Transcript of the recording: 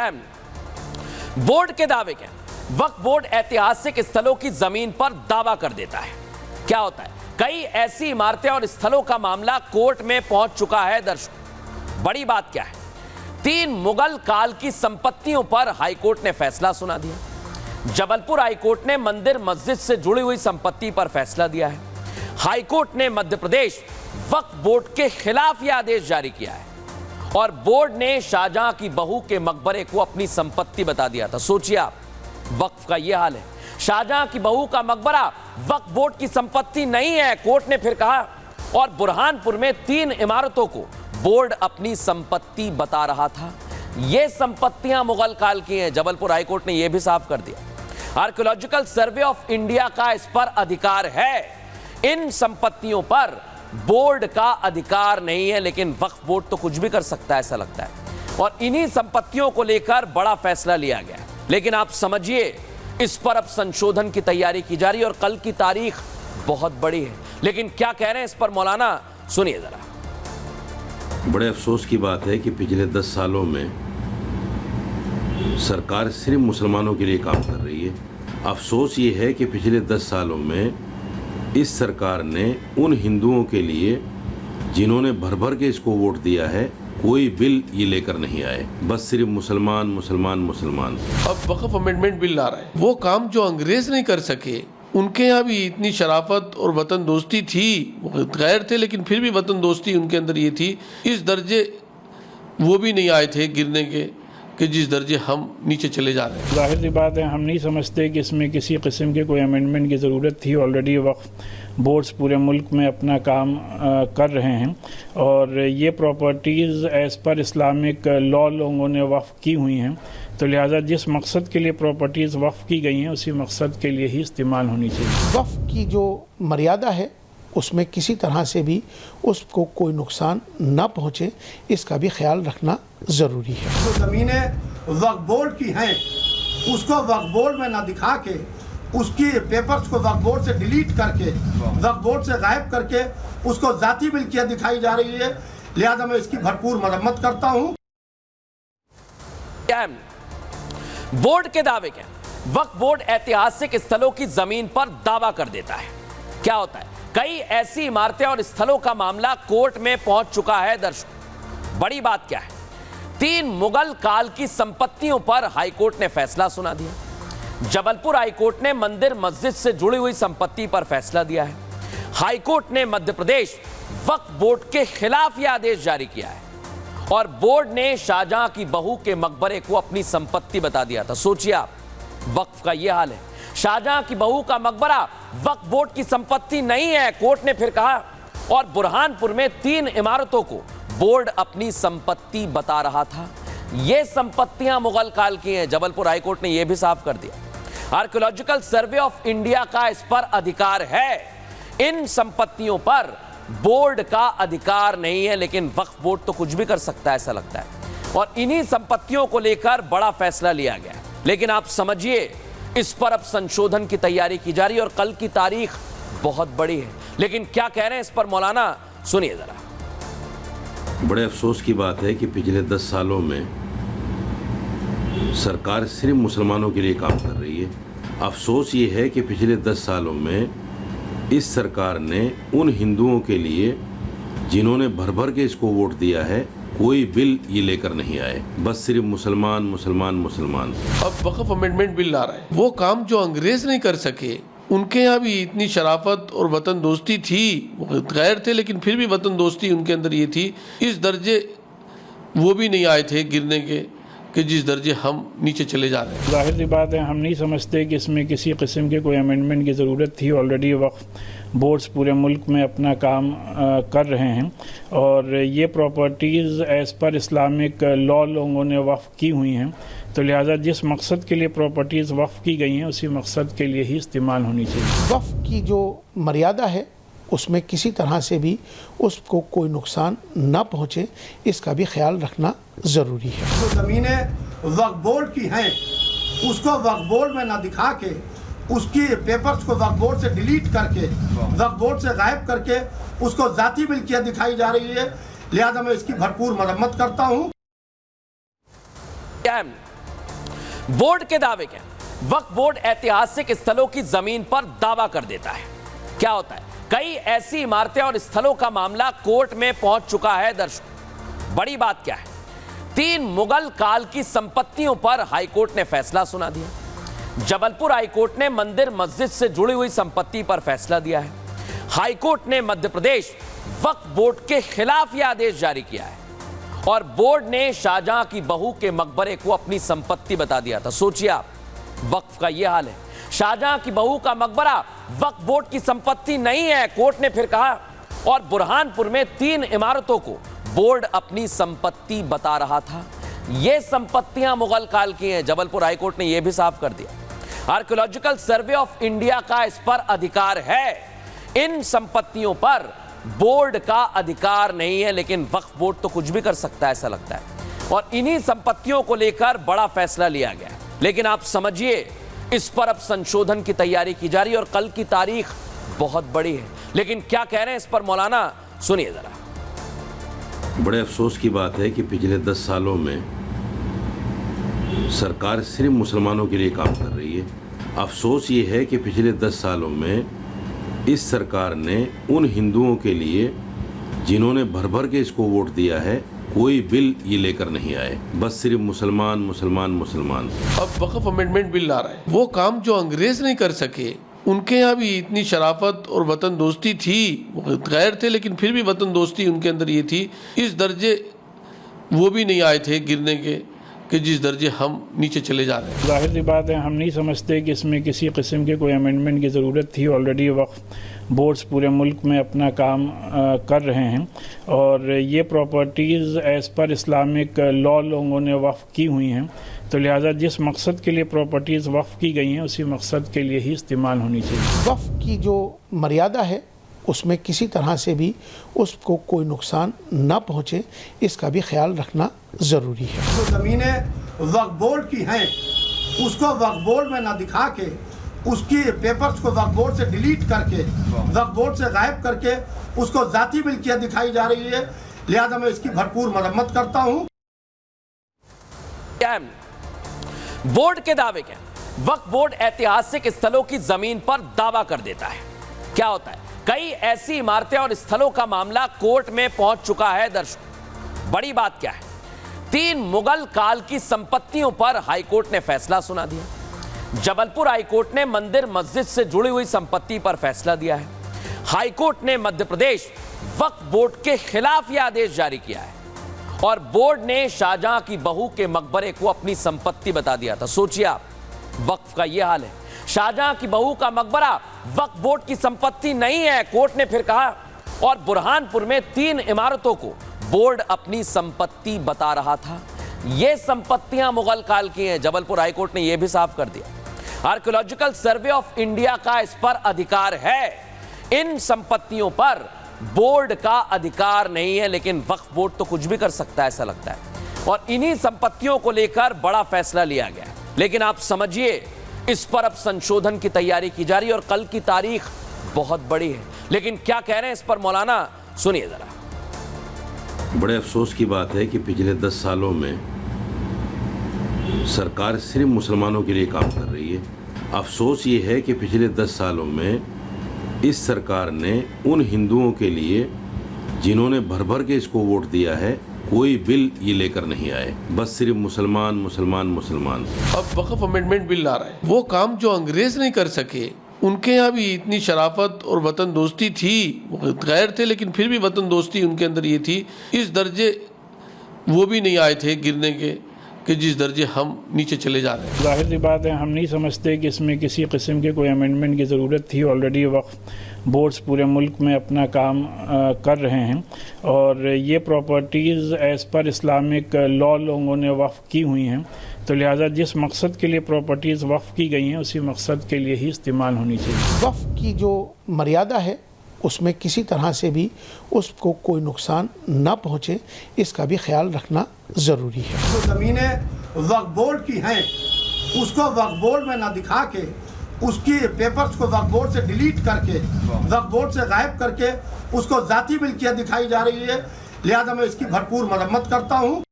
क्या है? बोर्ड के दावे क्या? वक्फ बोर्ड ऐतिहासिक स्थलों की जमीन पर दावा कर देता है। क्या होता है? कई ऐसी इमारतें और स्थलों का मामला कोर्ट में पहुंच चुका है। दर्शकों, बड़ी बात क्या है? 3 मुगल काल की संपत्तियों पर हाईकोर्ट ने फैसला सुना दिया। जबलपुर हाईकोर्ट ने मंदिर मस्जिद से जुड़ी हुई संपत्ति पर फैसला दिया है। हाईकोर्ट ने मध्य प्रदेश वक्फ बोर्ड के खिलाफ यह आदेश जारी किया है और बोर्ड ने शाहजहां की बहू के मकबरे को अपनी संपत्ति बता दिया था। सोचिए आप, वक्फ का यह हाल है। शाहजहां की बहू का मकबरा वक्फ बोर्ड की संपत्ति नहीं है, कोर्ट ने फिर कहा। और बुरहानपुर में 3 इमारतों को बोर्ड अपनी संपत्ति बता रहा था। ये संपत्तियां मुगल काल की हैं। जबलपुर हाईकोर्ट ने यह भी साफ कर दिया। आर्कियोलॉजिकल सर्वे ऑफ इंडिया का इस पर अधिकार है। इन संपत्तियों पर बोर्ड का अधिकार नहीं है, लेकिन वक्फ बोर्ड तो कुछ भी कर सकता है, ऐसा लगता है। और इन्हीं संपत्तियों को लेकर बड़ा फैसला लिया गया। लेकिन आप समझिए, इस पर अब संशोधन की तैयारी की जा रही है और कल की तारीख बहुत बड़ी है। लेकिन क्या कह रहे हैं इस पर मौलाना, सुनिए जरा। बड़े अफसोस की बात है कि पिछले 10 सालों में सरकार सिर्फ मुसलमानों के लिए काम कर रही है। अफसोस ये है कि पिछले 10 सालों में इस सरकार ने उन हिंदुओं के लिए जिन्होंने भर भर के इसको वोट दिया है, कोई बिल ये लेकर नहीं आए। बस सिर्फ मुसलमान मुसलमान मुसलमान। अब वक्फ अमेंडमेंट बिल ला रहा है। वो काम जो अंग्रेज नहीं कर सके, उनके यहाँ भी इतनी शराफत और वतन दोस्ती थी। वो गैर थे लेकिन फिर भी वतन दोस्ती उनके अंदर ये थी। इस दर्जे वो भी नहीं आए थे गिरने के कि जिस दर्जे हम नीचे चले जा रहे हैं। जाहिर सी बात है, हम नहीं समझते कि इसमें किसी किस्म के कोई अमेंडमेंट की ज़रूरत थी। ऑलरेडी वक्फ बोर्ड्स पूरे मुल्क में अपना काम कर रहे हैं और ये properties as per Islamic law लोगों ने वक्फ की हुई हैं। तो लिहाजा जिस मकसद के लिए प्रॉपर्टीज़ वक्फ की गई हैं, उसी मकसद के लिए ही इस्तेमाल होनी चाहिए। वक्फ की जो मर्यादा है, उसमें किसी तरह से भी उसको कोई नुकसान ना पहुँचे, इसका भी ख्याल रखना ज़रूरी है। जो ज़मीनें वक्फ बोर्ड की हैं, उसको वक्फ बोर्ड में ना दिखा के, उसकी पेपर्स को वक्फ बोर्ड से डिलीट करके, वक्फ बोर्ड से गायब करके उसको ज़ाती मिल्कियत दिखाई जा रही है। लिहाजा मैं इसकी भरपूर मरम्मत करता हूँ। बोर्ड के दावे क्या? वक्फ बोर्ड ऐतिहासिक स्थलों की जमीन पर दावा कर देता है। क्या होता है? कई ऐसी इमारतें और स्थलों का मामला कोर्ट में पहुंच चुका है। दर्शकों, बड़ी बात क्या है? 3 मुगल काल की संपत्तियों पर हाईकोर्ट ने फैसला सुना दिया। जबलपुर हाईकोर्ट ने मंदिर मस्जिद से जुड़ी हुई संपत्ति पर फैसला दिया है। हाईकोर्ट ने मध्य प्रदेश वक्फ बोर्ड के खिलाफ यह आदेश जारी किया है और बोर्ड ने शाहजहां की बहू के मकबरे को अपनी संपत्ति बता दिया था। सोचिए आप, वक्फ का यह हाल है। शाहजहां की बहू का मकबरा वक्फ बोर्ड की संपत्ति नहीं है, कोर्ट ने फिर कहा। और बुरहानपुर में 3 इमारतों को बोर्ड अपनी संपत्ति बता रहा था। ये संपत्तियां मुगल काल की हैं। जबलपुर हाईकोर्ट ने यह भी साफ कर दिया। आर्कियोलॉजिकल सर्वे ऑफ इंडिया का इस पर अधिकार है। इन संपत्तियों पर बोर्ड का अधिकार नहीं है, लेकिन वक्फ बोर्ड तो कुछ भी कर सकता है, ऐसा लगता है। और इन्हीं संपत्तियों को लेकर बड़ा फैसला लिया गया। लेकिन आप समझिए, इस पर अब संशोधन की तैयारी की जा रही है और कल की तारीख बहुत बड़ी है। लेकिन क्या कह रहे हैं इस पर मौलाना, सुनिए जरा। बड़े अफसोस की बात है कि पिछले 10 सालों में सरकार सिर्फ मुसलमानों के लिए काम कर रही है। अफसोस ये है कि पिछले 10 सालों में इस सरकार ने उन हिंदुओं के लिए जिन्होंने भर भर के इसको वोट दिया है, कोई बिल ये लेकर नहीं आए। बस सिर्फ मुसलमान मुसलमान मुसलमान। अब वक्फ अमेंडमेंट बिल ला रहा है। वो काम जो अंग्रेज नहीं कर सके, उनके यहाँ भी इतनी शराफत और वतन दोस्ती थी। वो गैर थे लेकिन फिर भी वतन दोस्ती उनके अंदर ये थी। इस दर्जे वो भी नहीं आए थे गिरने के कि जिस दर्जे हम नीचे चले जा रहे हैं। जाहिर सी बात है, हम नहीं समझते कि इसमें किसी किस्म के कोई अमेंडमेंट की ज़रूरत थी। ऑलरेडी वक्फ बोर्ड्स पूरे मुल्क में अपना काम कर रहे हैं और ये properties as per Islamic law लोगों ने वक्फ की हुई हैं। तो लिहाजा जिस मकसद के लिए प्रॉपर्टीज़ वक्फ की गई हैं, उसी मकसद के लिए ही इस्तेमाल होनी चाहिए। वक्फ की जो मर्यादा है, उसमें किसी तरह से भी उसको कोई नुकसान ना पहुँचे, इसका भी ख्याल रखना ज़रूरी है। जो ज़मीनें वक्फ बोर्ड की हैं, उसको वक्फ बोर्ड में ना दिखा के, उसकी पेपर्स को वक्फ बोर्ड से डिलीट करके, वक्फ बोर्ड से गायब करके उसको ज़ाती मिल्कियत दिखाई जा रही है। लिहाजा मैं इसकी भरपूर मरम्मत करता हूँ। बोर्ड के दावे क्या? वक्फ बोर्ड ऐतिहासिक स्थलों की जमीन पर दावा कर देता है। क्या होता है, कई ऐसी इमारतें और स्थलों का मामला कोर्ट में पहुंच चुका है। दर्शकों, बड़ी बात क्या है, 3 मुगल काल की संपत्तियों पर हाईकोर्ट ने फैसला सुना दिया। जबलपुर हाईकोर्ट ने मंदिर मस्जिद से जुड़ी हुई संपत्ति पर फैसला दिया है। हाईकोर्ट ने मध्य प्रदेश वक्फ बोर्ड के खिलाफ यह आदेश जारी किया है और बोर्ड ने शाहजहां की बहू के मकबरे को अपनी संपत्ति बता दिया था। सोचिए आप, वक्फ का यह हाल है, शाहजहां की बहू का मकबरा वक्फ बोर्ड की संपत्ति नहीं है, कोर्ट ने फिर कहा। और बुरहानपुर में 3 इमारतों को बोर्ड अपनी संपत्ति बता रहा था। ये संपत्तियां मुगल काल की हैं। जबलपुर हाईकोर्ट ने यह भी साफ कर दिया, आर्कियोलॉजिकल सर्वे ऑफ इंडिया का इस पर अधिकार है। इन संपत्तियों पर बोर्ड का अधिकार नहीं है, लेकिन वक्फ बोर्ड तो कुछ भी कर सकता है, ऐसा लगता है। और इन्हीं संपत्तियों को लेकर बड़ा फैसला लिया गया। लेकिन आप समझिए, इस पर अब संशोधन की तैयारी की जा रही है और कल की तारीख बहुत बड़ी है। लेकिन क्या कह रहे हैं इस पर मौलाना, सुनिए जरा। बड़े अफसोस की बात है कि पिछले 10 सालों में सरकार सिर्फ मुसलमानों के लिए काम कर रही है। अफसोस ये है कि पिछले 10 सालों में इस सरकार ने उन हिंदुओं के लिए जिन्होंने भर भर के इसको वोट दिया है, कोई बिल ये लेकर नहीं आए। बस सिर्फ मुसलमान मुसलमान मुसलमान। अब वक्फ अमेंडमेंट बिल ला रहे हैं। वो काम जो अंग्रेज नहीं कर सके, उनके यहाँ भी इतनी शराफत और वतन दोस्ती थी। वो गैर थे लेकिन फिर भी वतन दोस्ती उनके अंदर ये थी। इस दर्जे वो भी नहीं आए थे गिरने के कि जिस दर्जे हम नीचे चले जा रहे हैं। जाहिर सी बात है, हम नहीं समझते कि इसमें किसी किस्म के कोई अमेंडमेंट की ज़रूरत थी। ऑलरेडी वक्फ बोर्ड्स पूरे मुल्क में अपना काम कर रहे हैं और ये properties as per Islamic law लोगों ने वक्फ की हुई हैं। तो लिहाजा जिस मकसद के लिए प्रॉपर्टीज़ वक्फ की गई हैं, उसी मकसद के लिए ही इस्तेमाल होनी चाहिए। वक्फ की जो मर्यादा है, उसमें किसी तरह से भी उसको कोई नुकसान ना पहुँचे, इसका भी ख्याल रखना ज़रूरी है। जो ज़मीनें वक्फ बोर्ड की हैं, उसको वक्फ बोर्ड में ना दिखा के, उसकी पेपर्स को वक्फ बोर्ड से डिलीट करके, वक्फ बोर्ड से गायब करके उसको ज़ाती मिल्कियत दिखाई जा रही है। लिहाजा मैं इसकी भरपूर मरम्मत करता हूँ। बोर्ड के दावे क्या? वक्फ बोर्ड ऐतिहासिक स्थलों की जमीन पर दावा कर देता है। क्या होता है, कई ऐसी इमारतें और स्थलों का मामला कोर्ट में पहुंच चुका है। दर्शकों, बड़ी बात क्या है, 3 मुगल काल की संपत्तियों पर हाईकोर्ट ने फैसला सुना दिया। जबलपुर हाईकोर्ट ने मंदिर मस्जिद से जुड़ी हुई संपत्ति पर फैसला दिया है। हाईकोर्ट ने मध्य प्रदेश वक्फ बोर्ड के खिलाफ यह आदेश जारी किया है और बोर्ड ने शाहजहां की बहू के मकबरे को अपनी संपत्ति बता दिया था। सोचिए आप, वक्फ का यह हाल है, शाहजहां की बहू का मकबरा वक्फ बोर्ड की संपत्ति नहीं है, कोर्ट ने फिर कहा। और बुरहानपुर में 3 इमारतों को बोर्ड अपनी संपत्ति बता रहा था। ये संपत्तियां मुगल काल की हैं। जबलपुर हाईकोर्ट ने यह भी साफ कर दिया, आर्कियोलॉजिकल सर्वे ऑफ इंडिया का इस पर अधिकार है। इन संपत्तियों पर बोर्ड का अधिकार नहीं है, लेकिन वक्फ बोर्ड तो कुछ भी कर सकता है, ऐसा लगता है। और इन्हीं संपत्तियों को लेकर बड़ा फैसला लिया गया। लेकिन आप समझिए, इस पर अब संशोधन की तैयारी की जा रही है और कल की तारीख बहुत बड़ी है। लेकिन क्या कह रहे हैं इस पर मौलाना, सुनिए जरा। बड़े अफसोस की बात है कि पिछले 10 सालों में सरकार सिर्फ मुसलमानों के लिए काम कर रही है। अफसोस ये है कि पिछले 10 सालों में इस सरकार ने उन हिंदुओं के लिए जिन्होंने भर भर के इसको वोट दिया है, कोई बिल ये लेकर नहीं आए। बस सिर्फ मुसलमान मुसलमान मुसलमान। अब वक्फ अमेंडमेंट बिल ला रहे हैं। वो काम जो अंग्रेज नहीं कर सके, उनके यहाँ भी इतनी शराफत और वतन दोस्ती थी। वो गैर थे लेकिन फिर भी वतन दोस्ती उनके अंदर ये थी। इस दर्जे वो भी नहीं आए थे गिरने के कि जिस दर्जे हम नीचे चले जा रहे हैं। जाहिर सी बात है, हम नहीं समझते कि इसमें किसी किस्म के कोई अमेंडमेंट की ज़रूरत थी। ऑलरेडी वक्फ बोर्ड्स पूरे मुल्क में अपना काम कर रहे हैं और ये properties as per Islamic law लोगों ने वक्फ की हुई हैं। तो लिहाजा जिस मकसद के लिए प्रॉपर्टीज़ वक्फ की गई हैं, उसी मकसद के लिए ही इस्तेमाल होनी चाहिए। वक्फ की जो मर्यादा है, उसमें किसी तरह से भी उसको कोई नुकसान ना पहुँचे, इसका भी ख्याल रखना ज़रूरी है। जो ज़मीनें वक्फ बोर्ड की हैं, उसको वक्फ बोर्ड में ना दिखा के, उसकी पेपर्स को वक्फ बोर्ड से डिलीट करके, वक्फ बोर्ड से गायब करके उसको ज़ाती मिल्कियत दिखाई जा रही है। लिहाजा मैं इसकी भरपूर मरम्मत करता हूँ।